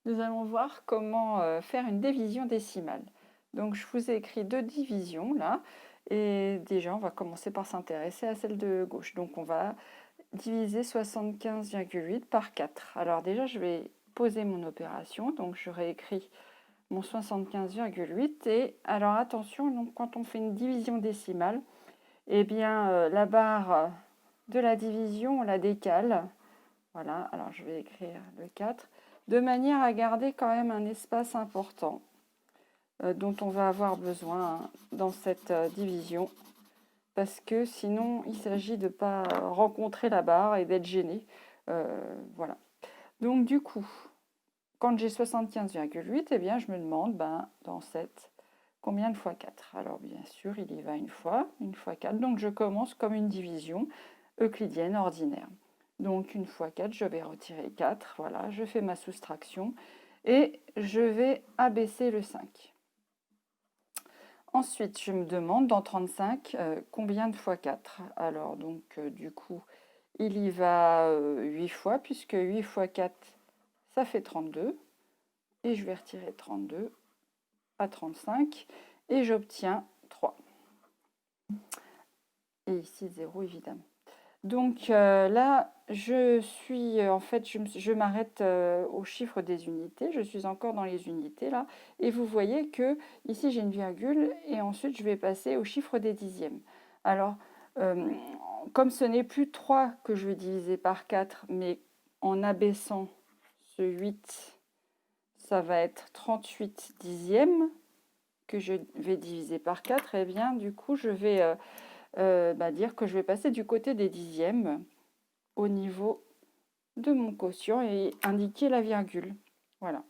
Nous allons voir comment faire une division décimale. Donc je vous ai écrit deux divisions là, et déjà on va commencer par s'intéresser à celle de gauche. Donc on va diviser 75,8 par 4. Alors déjà je vais poser mon opération, donc je réécris mon 75,8 et alors attention, donc quand on fait une division décimale, eh bien la barre de la division on la décale. Voilà, alors je vais écrire le 4, de manière à garder quand même un espace important dont on va avoir besoin dans cette division, parce que sinon il s'agit de ne pas rencontrer la barre et d'être gêné. Voilà. Donc du coup, quand j'ai 75,8, eh bien je me demande, dans 7, combien de fois 4? Alors bien sûr, il y va une fois 4, donc je commence comme une division euclidienne ordinaire. Donc une fois 4, je vais retirer 4, voilà, je fais ma soustraction et je vais abaisser le 5. Ensuite, je me demande dans 35 combien de fois 4. Alors donc du coup, il y va 8 fois, puisque 8 fois 4, ça fait 32. Et je vais retirer 32 à 35 et j'obtiens 3. Et ici 0 évidemment. Donc là, je m'arrête au chiffre des unités. Je suis encore dans les unités là. Et vous voyez que ici j'ai une virgule et ensuite je vais passer au chiffre des dixièmes. Alors, comme ce n'est plus 3 que je vais diviser par 4, mais en abaissant ce 8, ça va être 38 dixièmes que je vais diviser par 4. Et bien du coup, je vais dire que je vais passer du côté des dixièmes au niveau de mon quotient et indiquer la virgule. Voilà.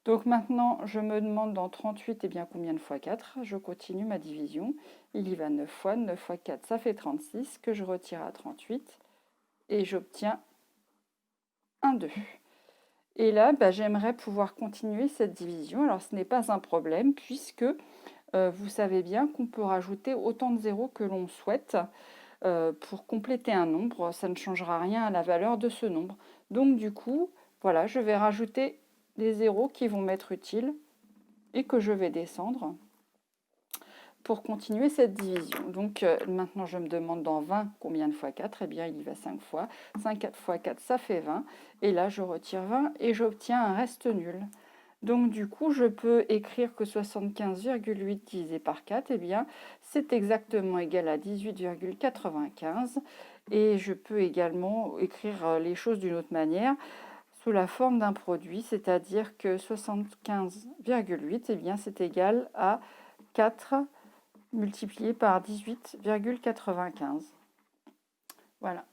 Donc maintenant, je me demande dans 38, bien, combien de fois 4? Je continue ma division. Il y va 9 fois. 9 fois 4, ça fait 36, que je retire à 38. Et j'obtiens un 2. Et là, j'aimerais pouvoir continuer cette division. Alors, ce n'est pas un problème, puisque vous savez bien qu'on peut rajouter autant de zéros que l'on souhaite. Pour compléter un nombre, ça ne changera rien à la valeur de ce nombre. Donc du coup, voilà, je vais rajouter des zéros qui vont m'être utiles et que je vais descendre pour continuer cette division. Donc maintenant, je me demande dans 20 combien de fois 4? Eh bien, il y va 5 fois. 5 fois 4, ça fait 20. Et là, je retire 20 et j'obtiens un reste nul. Donc du coup, je peux écrire que 75,8 divisé par 4, eh bien, c'est exactement égal à 18,95. Et je peux également écrire les choses d'une autre manière, sous la forme d'un produit, c'est-à-dire que 75,8, eh bien, c'est égal à 4 multiplié par 18,95. Voilà.